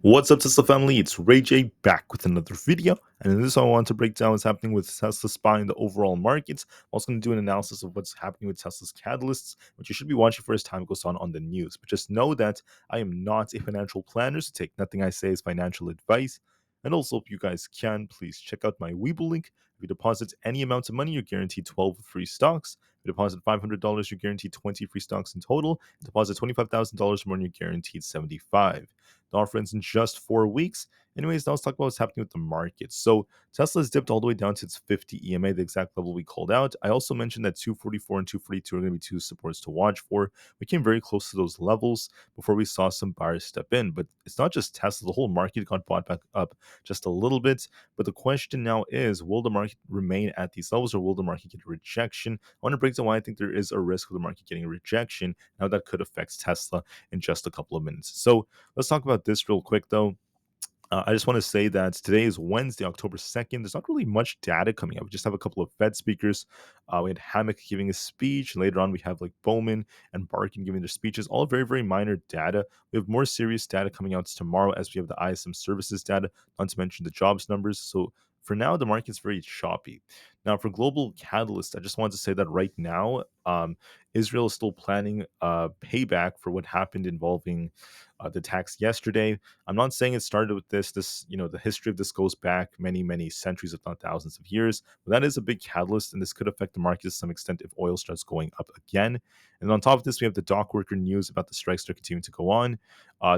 What's up, Tesla family? It's Ray J back with another video, and in this one, I want to break down what's happening with Tesla SPY in the overall markets. I'm also going to do an analysis of what's happening with Tesla's catalysts, which you should be watching for as time goes on the news. But just know that I am not a financial planner, so take nothing I say as financial advice. And also, if you guys can, please check out my Webull link. If you deposit any amount of money, you're guaranteed 12 free stocks. If you deposit $500, you're guaranteed 20 free stocks in total. If you deposit $25,000 more, you're guaranteed 75. The offer ends in just 4 weeks. Anyways, now let's talk about what's happening with the market. So Tesla has dipped all the way down to its 50 EMA, the exact level we called out. I also mentioned that 244 and 242 are going to be two supports to watch for. We came very close to those levels before we saw some buyers step in. But it's not just Tesla, the whole market got bought back up just a little bit. But the question now is, will the market remain at these levels or will the market get a rejection? I want to break down why I think there is a risk of the market getting a rejection. Now that could affect Tesla in just a couple of minutes. So let's talk about this real quick, though. I just want to say that today is Wednesday, October 2nd. There's not really much data coming out. We just have a couple of Fed speakers. We had Hammock giving a speech. And later on, we have like Bowman and Barkin giving their speeches. All very, very minor data. We have more serious data coming out tomorrow as we have the ISM services data, not to mention the jobs numbers. So for now, the market's very choppy. Now, for global catalyst, I just wanted to say that right now, Israel is still planning payback for what happened involving the attacks yesterday. I'm not saying it started with this. The history of this goes back many, many centuries, if not thousands of years. But that is a big catalyst, and this could affect the market to some extent if oil starts going up again. And on top of this, we have the dock worker news about the strikes that are continuing to go on.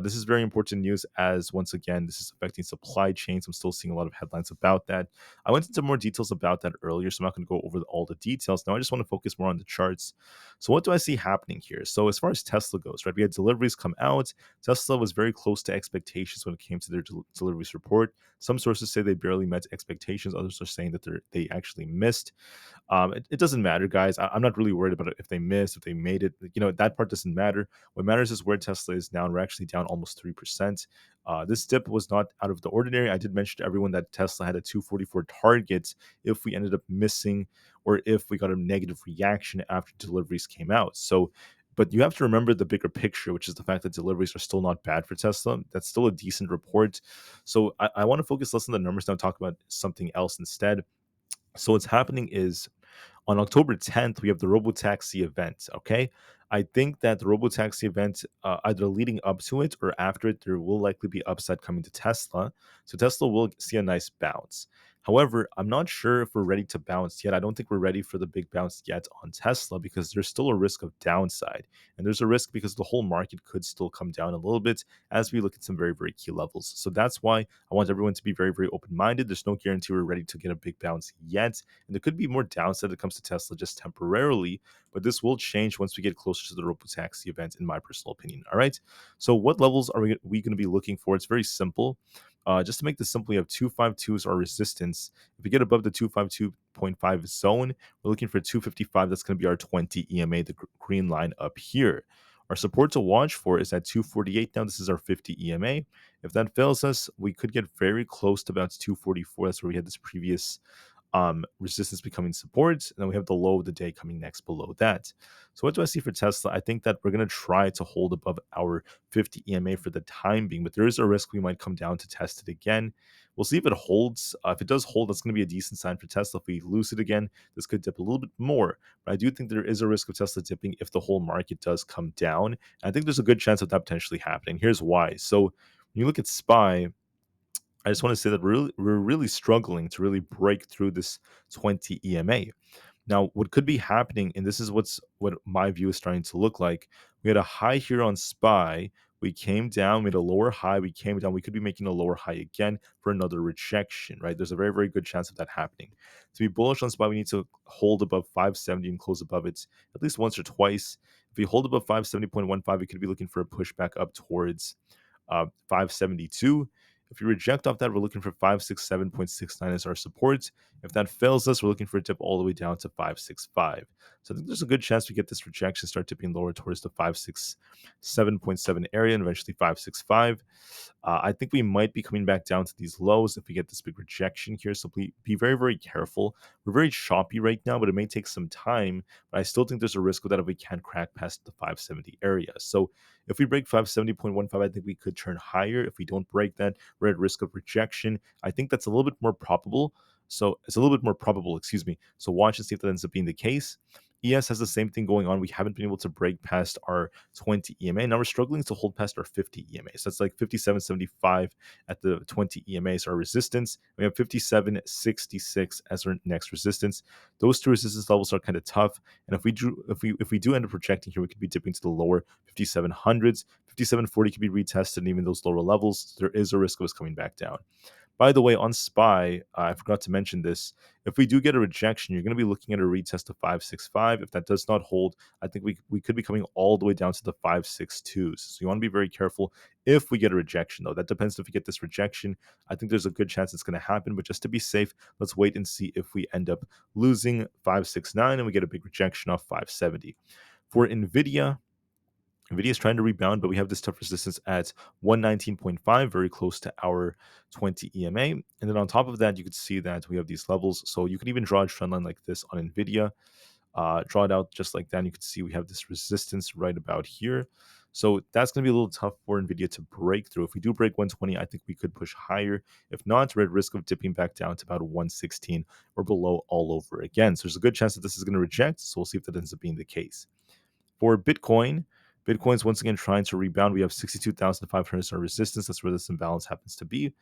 This is very important news as, once again, this is affecting supply chains. I'm still seeing a lot of headlines about that. I went into more details about that earlier, so I'm not going to go over all the details. Now, I just want to focus more on the charts. So what do I see happening here? So as far as Tesla goes, right, we had deliveries come out. Tesla was very close to expectations when it came to their deliveries report. Some sources say they barely met expectations. Others are saying that they actually missed. It doesn't matter, guys. I'm not really worried about it if they missed, if they made it. That part doesn't matter. What matters is where Tesla is now. We're actually down almost 3%. This dip was not out of the ordinary. I did mention to everyone that Tesla had a 244 target if we ended up missing or if we got a negative reaction after deliveries came out. So, but you have to remember the bigger picture, which is the fact that deliveries are still not bad for Tesla. That's still a decent report. So I want to focus less on the numbers now, talk about something else instead. So what's happening is on October 10th, we have the Robotaxi event. Okay. I think that the Robotaxi event, either leading up to it or after it, there will likely be upside coming to Tesla. So Tesla will see a nice bounce. However, I'm not sure if we're ready to bounce yet. I don't think we're ready for the big bounce yet on Tesla because there's still a risk of downside. And there's a risk because the whole market could still come down a little bit as we look at some very, very key levels. So that's why I want everyone to be very, very open minded. There's no guarantee we're ready to get a big bounce yet. And there could be more downside that comes to Tesla just temporarily, but this will change once we get closer to the Robotaxi event, in my personal opinion. All right. So, what levels are we going to be looking for? It's very simple. Just to make this simple, we have 252 as our resistance. If we get above the 252.5 zone, we're looking for 255. That's going to be our 20 EMA, the green line up here. Our support to watch for is at 248 now. This is our 50 EMA. If that fails us, we could get very close to about 244. That's where we had this previous resistance becoming support, and then we have the low of the day coming next below that. So what do I see for Tesla? I think that we're going to try to hold above our 50 EMA for the time being, but there is a risk we might come down to test it again. We'll see if it holds. If it does hold, that's going to be a decent sign for Tesla. If we lose it again, this could dip a little bit more. But I do think there is a risk of Tesla dipping if the whole market does come down. And I think there's a good chance of that potentially happening. Here's why. So when you look at SPY, I just want to say that we're really struggling to really break through this 20 EMA. Now, what could be happening, and this is what my view is starting to look like. We had a high here on SPY. We came down, made a lower high. We came down. We could be making a lower high again for another rejection, right? There's a very, very good chance of that happening. To be bullish on SPY, we need to hold above 570 and close above it at least once or twice. If we hold above 570.15, we could be looking for a pushback up towards 572. If we reject off that, we're looking for 567.69 as our support. If that fails us, we're looking for a dip all the way down to 565. So I think there's a good chance we get this rejection start dipping lower towards the 567.7 area and eventually 565. I think we might be coming back down to these lows if we get this big rejection here. So be very, very careful. We're very choppy right now, but it may take some time. But I still think there's a risk of that if we can't crack past the 570 area. So If we break 570.15, I think we could turn higher. If we don't break that, we're at risk of rejection. I think that's a little bit more probable. So it's a little bit more probable, excuse me. So watch and see if that ends up being the case. ES has the same thing going on. We haven't been able to break past our 20 EMA. Now we're struggling to hold past our 50 EMA. So that's like 57.75 at the 20 EMA is our resistance. We have 57.66 as our next resistance. Those two resistance levels are kind of tough. And if we do end up projecting here, we could be dipping to the lower 5700s. 5740 could be retested, and even those lower levels, there is a risk of us coming back down. By the way, on SPY, I forgot to mention this. If we do get a rejection, you're going to be looking at a retest of 565. If that does not hold, I think we could be coming all the way down to the 562s. So you want to be very careful if we get a rejection, though. That depends if we get this rejection. I think there's a good chance it's going to happen, but just to be safe, let's wait and see if we end up losing 569 and we get a big rejection off 570. For Nvidia, Nvidia is trying to rebound, but we have this tough resistance at 119.5, very close to our 20 EMA. And then on top of that, you could see that we have these levels. So you can even draw a trend line like this on Nvidia, draw it out just like that. And you can see we have this resistance right about here. So that's going to be a little tough for Nvidia to break through. If we do break 120, I think we could push higher. If not, we're at risk of dipping back down to about 116 or below all over again. So there's a good chance that this is going to reject. So we'll see if that ends up being the case. For Bitcoin, Bitcoin's once again trying to rebound. We have 62,500 as our resistance. That's where this imbalance happens to be.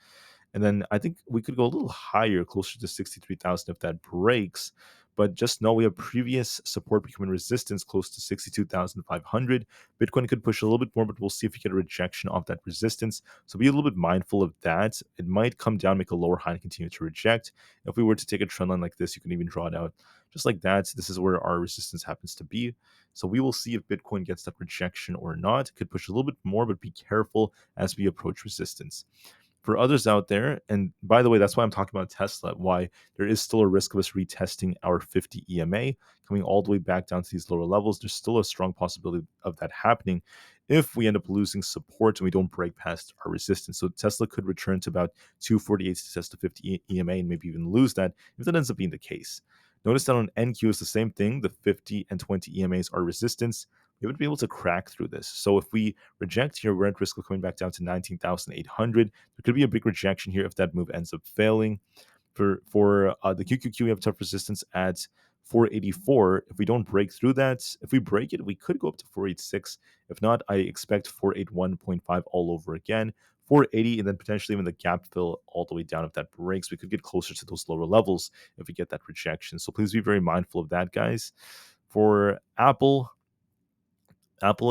And then I think we could go a little higher, closer to 63,000 if that breaks. But just know we have previous support becoming resistance close to 62,500. Bitcoin could push a little bit more, but we'll see if we get a rejection off that resistance. So be a little bit mindful of that. It might come down, make a lower high, and continue to reject. If we were to take a trend line like this, you can even draw it out just like that. This is where our resistance happens to be. So we will see if Bitcoin gets that rejection or not. It could push a little bit more, but be careful as we approach resistance. For others out there, and by the way, that's why I'm talking about Tesla, why there is still a risk of us retesting our 50 EMA, coming all the way back down to these lower levels. There's still a strong possibility of that happening if we end up losing support and we don't break past our resistance. So Tesla could return to about 248 to test the 50 EMA and maybe even lose that if that ends up being the case. Notice that on NQ is the same thing. The 50 and 20 EMAs are resistance. We would be able to crack through this. So if we reject here, we're at risk of coming back down to 19,800. There could be a big rejection here if that move ends up failing. For the QQQ, we have tough resistance at 484. If we don't break through that, if we break it, we could go up to 486. If not, I expect 481.5 all over again. 480, and then potentially even the gap fill all the way down. If that breaks, we could get closer to those lower levels if we get that rejection. So please be very mindful of that, guys. For Apple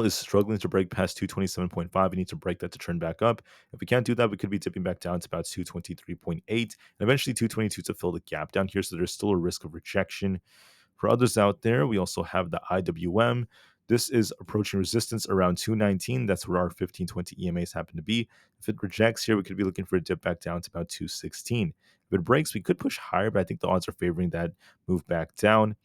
is struggling to break past 227.5. We need to break that to turn back up. If we can't do that, we could be dipping back down to about 223.8 and eventually 222 to fill the gap down here. So there's still a risk of rejection. For others out there, we also have the IWM. This is approaching resistance around 219. That's where our 1520 EMAs happen to be. If it rejects here, we could be looking for a dip back down to about 216. If it breaks, we could push higher, but I think the odds are favoring that move back down.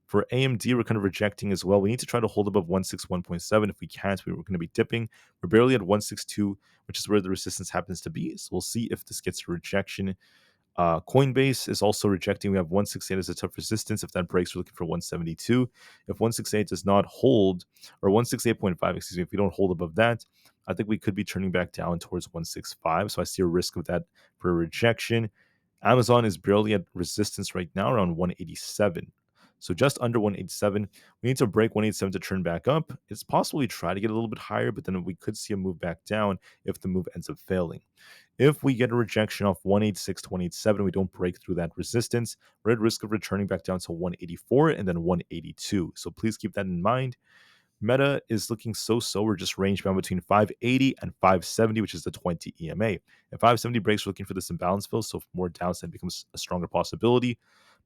For AMD, we're kind of rejecting as well. We need to try to hold above 161.7. If we can't, we're going to be dipping. We're barely at 162, which is where the resistance happens to be. So we'll see if this gets a rejection. Coinbase is also rejecting. We have 168 as a tough resistance. If that breaks, we're looking for 172. If 168 does not hold, or 168.5, excuse me, if we don't hold above that, I think we could be turning back down towards 165. So I see a risk of that for a rejection. Amazon is barely at resistance right now, around 187. So just under 187. We need to break 187 to turn back up. It's possible we try to get a little bit higher, but then we could see a move back down if the move ends up failing. If we get a rejection off 186 to 187, we don't break through that resistance, we're at risk of returning back down to 184 and then 182. So please keep that in mind. Meta is looking so. We're just range bound between 580 and 570, which is the 20 EMA. If 570 breaks, we're looking for this imbalance fill, so if more downside becomes a stronger possibility.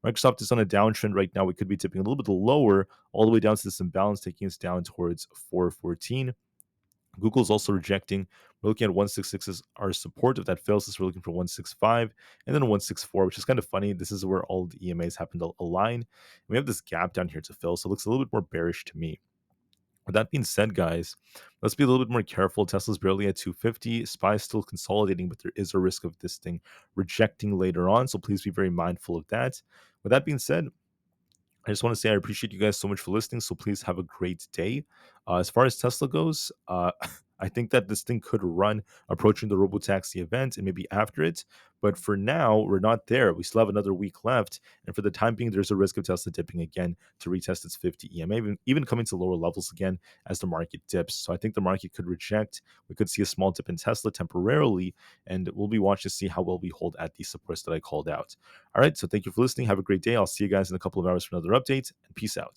Microsoft is on a downtrend right now. We could be tipping a little bit lower, all the way down to this imbalance, taking us down towards 414. Google's also rejecting. We're looking at 166 as our support. If that fails us, we're looking for 165 and then 164, which is kind of funny. This is where all the EMAs happen to align. We have this gap down here to fill, so it looks a little bit more bearish to me. With that being said, guys, let's be a little bit more careful. Tesla's barely at 250. SPY is still consolidating, but there is a risk of this thing rejecting later on. So please be very mindful of that. With that being said, I just want to say I appreciate you guys so much for listening. So please have a great day. As far as Tesla goes, I think that this thing could run approaching the robotaxi event and maybe after it. But for now, we're not there. We still have another week left. And for the time being, there's a risk of Tesla dipping again to retest its 50 EMA, even coming to lower levels again as the market dips. So I think the market could reject. We could see a small dip in Tesla temporarily, and we'll be watching to see how well we hold at these supports that I called out. All right. So thank you for listening. Have a great day. I'll see you guys in a couple of hours for another update, and peace out.